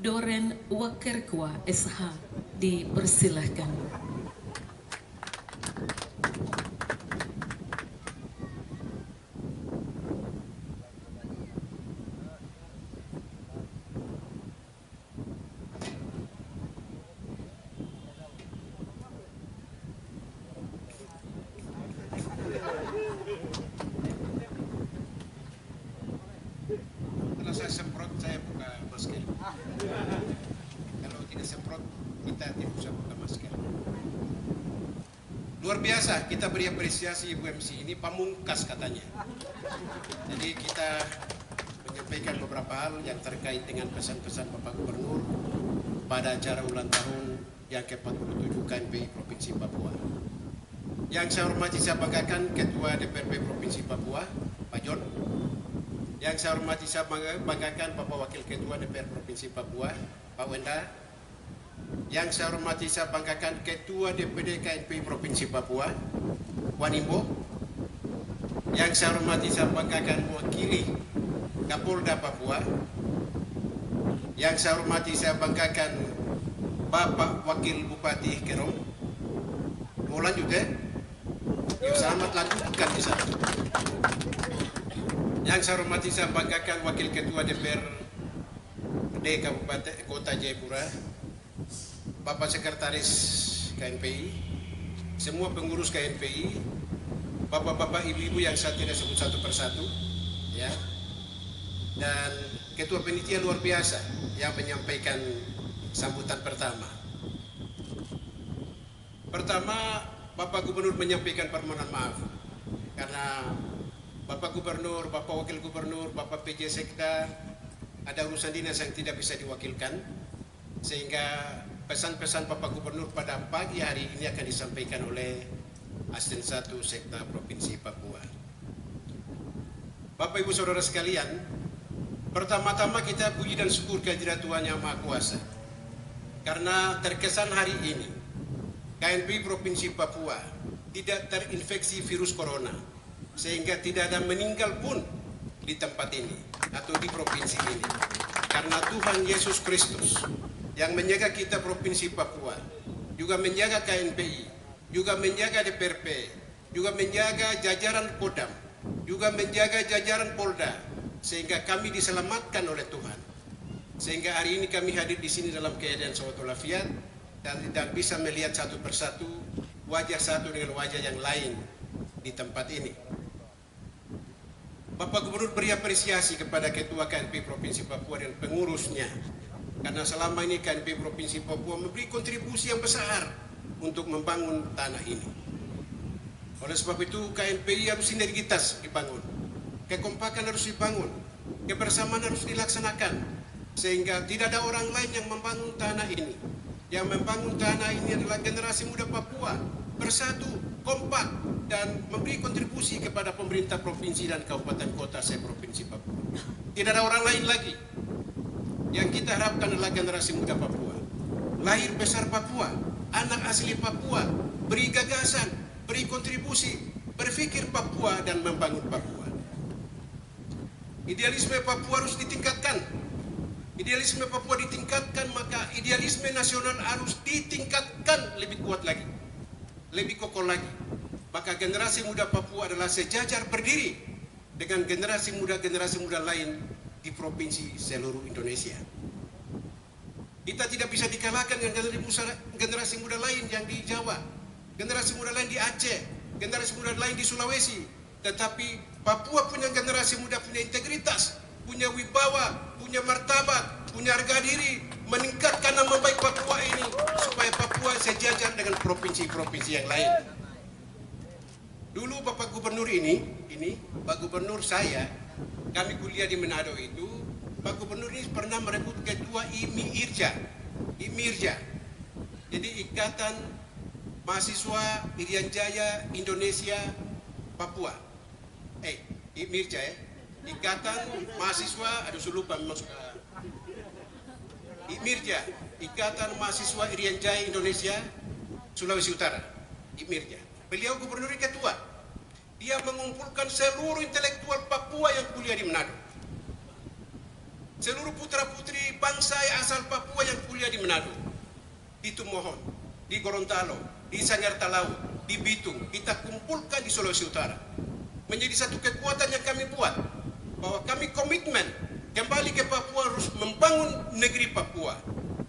Doren Wakerkwa SH dipersilahkan. Kalau saya semprot, saya buka masker. Kalau tidak semprot, kita tidak usah buka masker. Luar biasa, kita beri apresiasi Ibu MC. Ini pamungkas katanya. Jadi kita menyampaikan beberapa hal yang terkait dengan pesan-pesan Bapak Gubernur pada acara ulang tahun yang ke-47 KNPI Provinsi Papua. Yang saya hormati, saya banggakan Ketua DPRP Provinsi Papua, Pak John. Yang saya hormati, saya banggakan Bapak Wakil Ketua DPR Provinsi Papua, Pak Wenda. Yang saya hormati, saya banggakan Ketua DPD KNPI Provinsi Papua, Wanimbo. Yang saya hormati, saya banggakan mewakili Kapolda Papua. Yang saya hormati, saya banggakan Bapak Wakil Bupati Kerong. Mau lanjut ya? Yuk, selamat lanjutkan di sana. Yang saya hormati, saya banggakan Wakil Ketua DPRD Kabupaten Kota Jayapura, Bapak Sekretaris KNPI, semua pengurus KNPI, bapak-bapak, ibu-ibu yang saya tidak sebut satu persatu, ya, dan Ketua Panitia luar biasa yang menyampaikan sambutan pertama. Pertama, Bapak Gubernur menyampaikan permohonan maaf karena Bapak Gubernur, Bapak Wakil Gubernur, Bapak PJ Sekda ada urusan dinas yang tidak bisa diwakilkan, sehingga pesan-pesan Bapak Gubernur pada pagi hari ini akan disampaikan oleh Asisten 1 Sekda Provinsi Papua. Bapak Ibu Saudara sekalian, pertama-tama kita puji dan syukur kehadirat Tuhan Yang Maha Kuasa, karena terkesan hari ini KNPI Provinsi Papua tidak terinfeksi virus corona, sehingga tidak ada meninggal pun di tempat ini atau di provinsi ini. Karena Tuhan Yesus Kristus yang menjaga kita Provinsi Papua, juga menjaga KNPI, juga menjaga DPRP, juga menjaga jajaran Kodam, juga menjaga jajaran Polda, sehingga kami diselamatkan oleh Tuhan. Sehingga hari ini kami hadir di sini dalam keadaan sehat walafiat dan tidak bisa melihat satu persatu wajah satu dengan wajah yang lain di tempat ini. Bapak Gubernur beri apresiasi kepada Ketua KNPI Provinsi Papua dan pengurusnya, karena selama ini KNPI Provinsi Papua memberi kontribusi yang besar untuk membangun tanah ini. Oleh sebab itu KNPI harus sinergitas dibangun, kekompakan harus dibangun, kebersamaan harus dilaksanakan, sehingga tidak ada orang lain yang membangun tanah ini. Yang membangun tanah ini adalah generasi muda Papua, bersatu, kompak, dan memberi kontribusi kepada pemerintah provinsi dan kabupaten kota se-Provinsi Papua. Tidak ada orang lain lagi. Yang kita harapkan adalah generasi muda Papua, lahir besar Papua, anak asli Papua, beri gagasan, beri kontribusi, berpikir Papua dan membangun Papua. Idealisme Papua harus ditingkatkan. Idealisme Papua ditingkatkan, maka idealisme nasional harus ditingkatkan lebih kuat lagi, lebih kokoh lagi. Maka generasi muda Papua adalah sejajar berdiri dengan generasi muda lain di provinsi seluruh Indonesia. Kita tidak bisa dikalahkan dengan generasi muda lain yang di Jawa, generasi muda lain di Aceh, generasi muda lain di Sulawesi. Tetapi Papua punya generasi muda, punya integritas, punya wibawa, punya martabat, punya harga diri, meningkatkan nama baik Papua ini supaya Papua sejajar dengan provinsi-provinsi yang lain. Dulu Bapak Gubernur ini Pak Gubernur saya, kami kuliah di Manado itu, Pak Gubernur ini pernah merebut ketua IMIRJA. Jadi Ikatan Mahasiswa Irian Jaya Indonesia Papua. IMIRJA ya. Ikatan Mahasiswa, aduh saya lupa memang IMIRJA, Ikatan Mahasiswa Irian Jaya Indonesia Sulawesi Utara, IMIRJA. Beliau gubernur ketua. Dia mengumpulkan seluruh intelektual Papua yang kuliah di Manado. seluruh putra-putri bangsa yang asal Papua yang kuliah di Manado, di Tumohon, di Gorontalo, di Sangir Talau, di Bitung, kita kumpulkan di Sulawesi Utara. Menjadi satu kekuatan yang kami buat, bahwa kami komitmen kembali ke Papua harus membangun negeri Papua.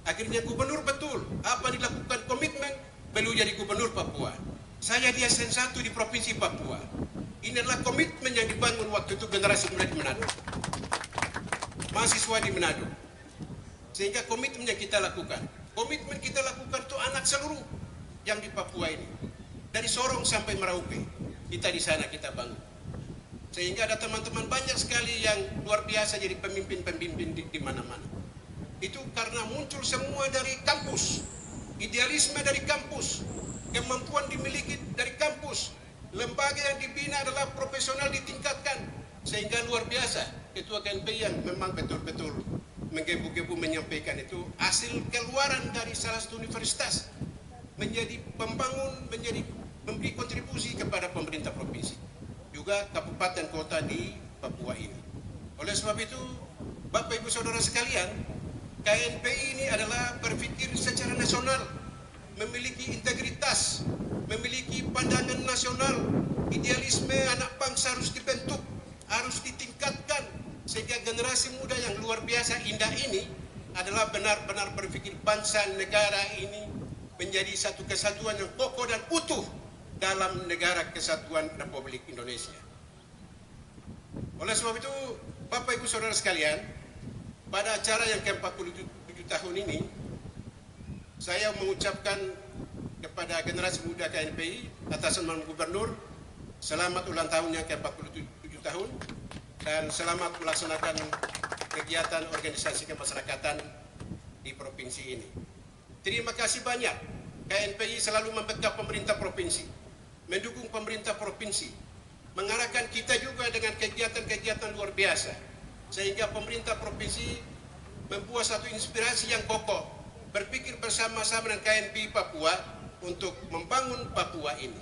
Akhirnya gubernur betul, apa dilakukan komitmen, beliau jadi gubernur Papua. Saya di ASN 1 di Provinsi Papua. Ini adalah komitmen yang dibangun waktu itu generasi muda di Manado, mahasiswa di Manado. Sehingga komitmen yang kita lakukan, komitmen kita lakukan itu anak seluruh yang di Papua ini. Dari Sorong sampai Merauke, kita di sana kita bangun. Sehingga ada teman-teman banyak sekali yang luar biasa jadi pemimpin-pemimpin di mana-mana. Itu karena muncul semua dari kampus, idealisme dari kampus, kemampuan dimiliki dari kampus, lembaga yang dibina adalah profesional ditingkatkan, sehingga luar biasa. Ketua KNPI yang memang betul-betul menggebu-gebu menyampaikan itu hasil keluaran dari salah satu universitas, menjadi pembangun, menjadi memberi kontribusi kepada pemerintah provinsi, juga kabupaten kota di Papua ini. Oleh sebab itu, Bapak Ibu Saudara sekalian, KNPI ini adalah berpikir secara nasional, memiliki integritas, memiliki pandangan nasional, idealisme anak bangsa harus dibentuk, harus ditingkatkan, sehingga generasi muda yang luar biasa indah ini adalah benar-benar berpikir bangsa negara ini menjadi satu kesatuan yang kokoh dan utuh dalam negara kesatuan Republik Indonesia. Oleh sebab itu, Bapak Ibu Saudara sekalian, pada acara yang ke-47 tahun ini, saya mengucapkan kepada generasi muda KNPI atas nama Gubernur, selamat ulang tahunnya ke-47 tahun, dan selamat melaksanakan kegiatan organisasi kemasyarakatan di provinsi ini. Terima kasih banyak. KNPI selalu membackup pemerintah provinsi, mendukung pemerintah provinsi, mengarahkan kita juga dengan kegiatan-kegiatan luar biasa, sehingga pemerintah provinsi membuat satu inspirasi yang kokoh, berpikir bersama-sama dengan KNPI Papua untuk membangun Papua ini.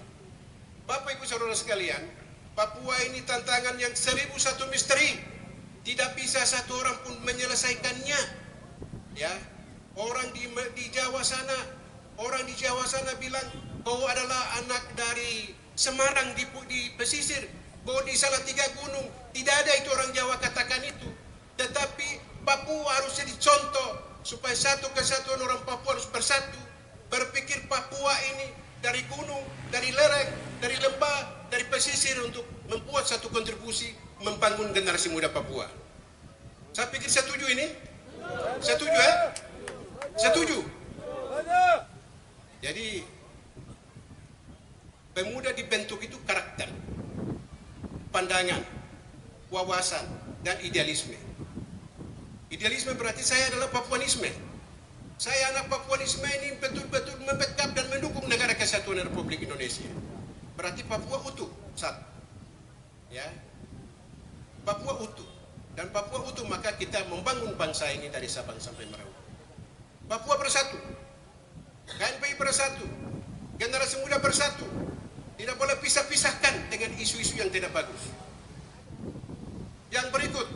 Bapak Ibu Saudara sekalian, Papua ini tantangan yang 1001 misteri, tidak bisa satu orang pun menyelesaikannya. Ya, orang di Jawa sana bilang kau adalah anak dari Semarang di pesisir, kau di Salatiga Gunung. Tidak ada itu orang Jawa katakan itu. Tetapi Papua harus jadi contoh supaya satu kesatuan orang Papua harus bersatu. Berpikir Papua ini dari gunung, dari lereng, dari lembah, dari pesisir untuk membuat satu kontribusi membangun generasi muda Papua. Saya pikir setuju ini? Setuju ya? Setuju? Jadi pemuda dibentuk itu karakter, pandangan, wawasan, dan idealisme. Idealisme berarti saya adalah Papuanisme. Saya anak Papuanisme ini betul-betul membackup dan mendukung negara kesatuan Republik Indonesia. Berarti Papua utuh, satu. Ya, Papua utuh. Dan Papua utuh maka kita membangun bangsa ini dari Sabang sampai Merauke. Papua bersatu, KNPI bersatu, generasi muda bersatu. Tidak boleh pisah-pisahkan dengan isu-isu yang tidak bagus. Yang berikut,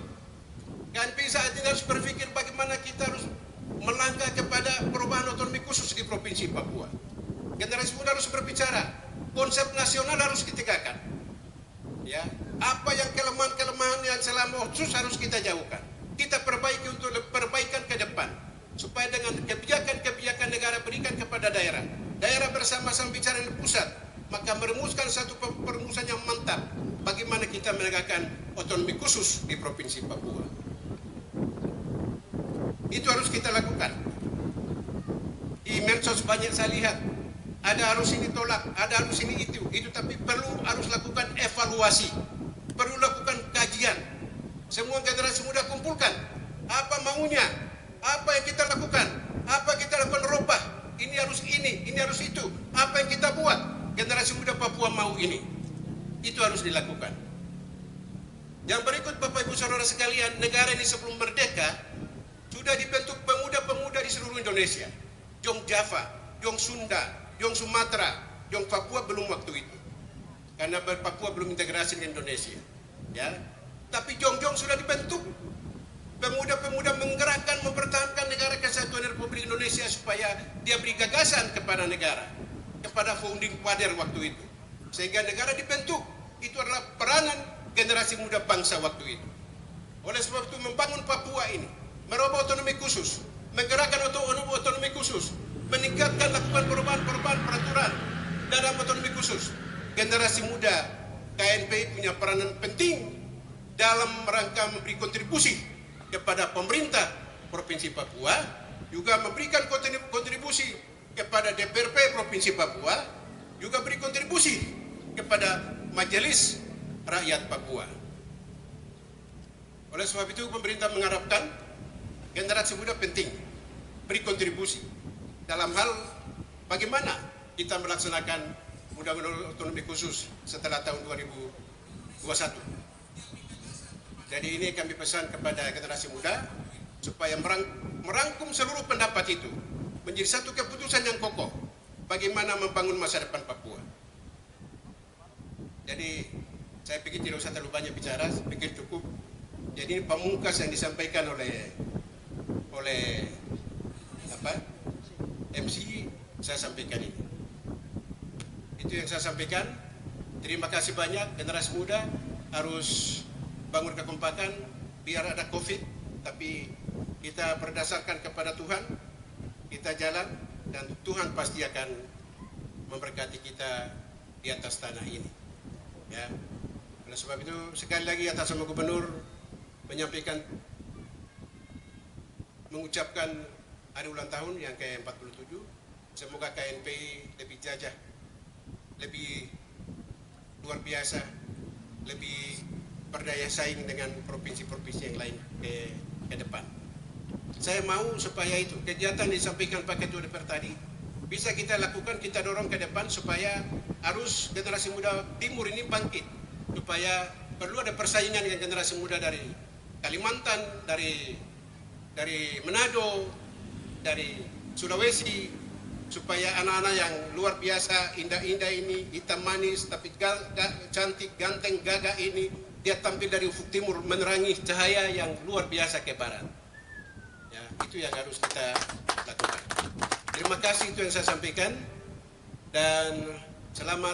KNPI saat ini harus berpikir bagaimana kita harus melangkah kepada perubahan otonomi khusus di Provinsi Papua. Generasi muda harus berbicara, konsep nasional harus ditegakkan. Ya, apa yang kelemahan-kelemahan yang selama otsus harus kita jauhkan. Kita perbaiki untuk perbaikan ke depan. Supaya dengan kebijakan-kebijakan negara berikan kepada daerah. Daerah bersama-sama bicara dengan pusat. Maka merumuskan satu perumusan yang mantap. Bagaimana kita menegakkan otonomi khusus di Provinsi Papua. Itu harus kita lakukan. Di medsos banyak saya lihat. Ada harus ini tolak, ada harus ini itu. Tapi harus lakukan evaluasi. Perlu lakukan kajian. Semua generasi muda kumpulkan. Apa maunya? Apa yang kita lakukan? Apa yang kita lakukan rubah? Ini harus itu. Apa yang kita buat? Generasi muda Papua mau ini. Itu harus dilakukan. Yang berikut Bapak Ibu Saudara sekalian, negara ini sebelum merdeka sudah dibentuk pemuda-pemuda di seluruh Indonesia. Jong Java, Jong Sunda, Jong Sumatera, Jong Papua belum waktu itu. Karena Papua belum integrasi dengan Indonesia. Ya. Tapi Jong-Jong sudah dibentuk. Pemuda-pemuda menggerakkan, mempertahankan negara kesatuan Republik Indonesia supaya dia beri gagasan kepada negara, kepada founding father waktu itu. Sehingga negara dibentuk. Itu adalah peranan generasi muda bangsa waktu itu. Oleh sebab itu membangun Papua ini, merubah otonomi khusus, menggerakkan otonomi khusus, meningkatkan lakukan perubahan-perubahan peraturan dalam otonomi khusus. Generasi muda KNPI punya peranan penting dalam rangka memberi kontribusi kepada pemerintah Provinsi Papua, juga memberikan kontribusi kepada DPRP Provinsi Papua, juga beri kontribusi kepada Majelis Rakyat Papua. Oleh sebab itu pemerintah mengharapkan generasi muda penting beri kontribusi dalam hal bagaimana kita melaksanakan undang-undang otonomi khusus setelah tahun 2021. Jadi ini kami pesan kepada generasi muda supaya merangkum seluruh pendapat itu menjadi satu keputusan yang kokoh bagaimana membangun masa depan Papua. Jadi saya pikir tidak usah terlalu banyak bicara, saya pikir cukup. Jadi ini pamungkas yang disampaikan oleh MC, saya sampaikan ini. Itu yang saya sampaikan. Terima kasih banyak. Generasi muda harus bangun kekompakan, biar ada COVID, tapi kita berdasarkan kepada Tuhan, kita jalan, dan Tuhan pasti akan memberkati kita di atas tanah ini. Ya, oleh sebab itu sekali lagi atas nama Gubernur mengucapkan hari ulang tahun yang ke-47. Semoga KNPI lebih jajah, lebih luar biasa, lebih berdaya saing dengan provinsi-provinsi yang lain ke depan. Saya mau supaya itu kegiatan disampaikan Pak Ketua DPR tadi bisa kita lakukan, kita dorong ke depan supaya arus generasi muda timur ini bangkit, supaya perlu ada persaingan dengan generasi muda dari Kalimantan, dari Manado, dari Sulawesi, supaya anak-anak yang luar biasa, indah-indah ini, hitam manis tapi cantik, ganteng, gagah ini, dia tampil dari ufuk timur menerangi cahaya yang luar biasa ke barat. Ya, itu yang harus kita lakukan. Terima kasih, itu yang saya sampaikan, dan selamat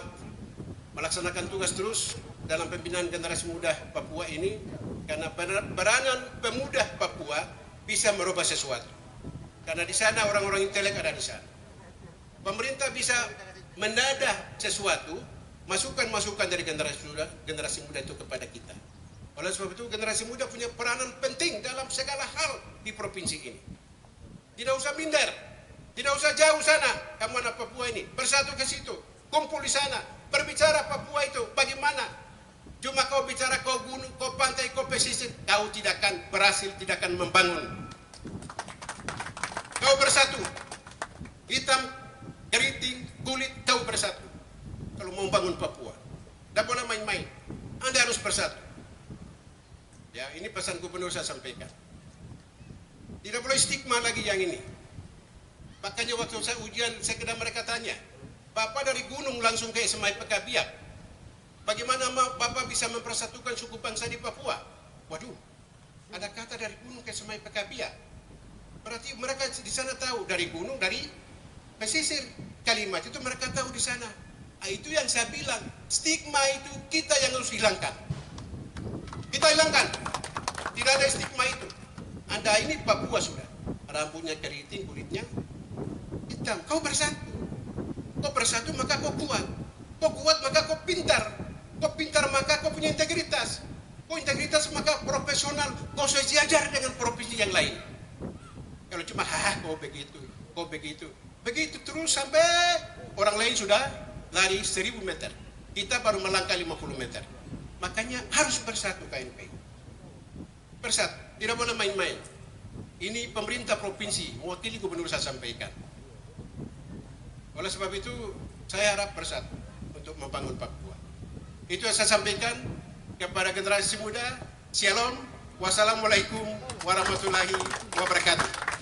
melaksanakan tugas terus dalam pembinaan generasi muda Papua ini, karena peranan pemuda Papua bisa merubah sesuatu. Karena di sana orang-orang intelek ada di sana. Pemerintah bisa menadah sesuatu, masukan-masukan dari generasi muda itu kepada kita. Oleh sebab itu generasi muda punya peranan penting dalam segala hal di provinsi ini. Tidak usah minder, tidak usah jauh sana, kamu anak Papua ini, bersatu ke situ, kumpul di sana, berbicara Papua itu bagaimana. Cuma kau bicara kau gunung, kau pantai, kau pesisir, kau tidak akan berhasil, tidak akan membangun. Kau bersatu, hitam, keriting, kulit, kau bersatu. Kalau mau bangun Papua, tidak boleh main-main. Anda harus bersatu. Ya, ini pesan Gubernur saya sampaikan. Tidak boleh stigma lagi yang ini. Makanya waktu saya ujian, saya kena mereka tanya, Bapak dari gunung langsung ke Semai Pekabiak, bagaimana Bapak bisa mempersatukan suku bangsa di Papua? Waduh, ada kata dari gunung ke Semai Pekabiak. Berarti mereka di sana tahu dari gunung, dari pesisir kalimat itu mereka tahu di sana. Nah, itu yang saya bilang, stigma itu kita yang harus hilangkan. Kita hilangkan. Tidak ada stigma itu. Anda ini Papua sudah. Rambutnya keriting, kulitnya hitam. Kau bersatu. Kau bersatu maka kau kuat. Kau kuat maka kau pintar. Kau pintar maka kau punya integritas. Kau integritas maka profesional. Kau sejajar dengan provinsi yang lain. Kalau cuma kau begitu, kau begitu. Begitu terus sampai orang lain sudah lari 1000 meter. Kita baru melangkah 50 meter. Makanya harus bersatu KNPI. Bersatu, tidak boleh main-main. Ini pemerintah provinsi, mewakili Gubernur saya sampaikan. Oleh sebab itu, saya harap bersatu untuk membangun Papua. Itu yang saya sampaikan kepada generasi muda. Shalom, wassalamualaikum warahmatullahi wabarakatuh.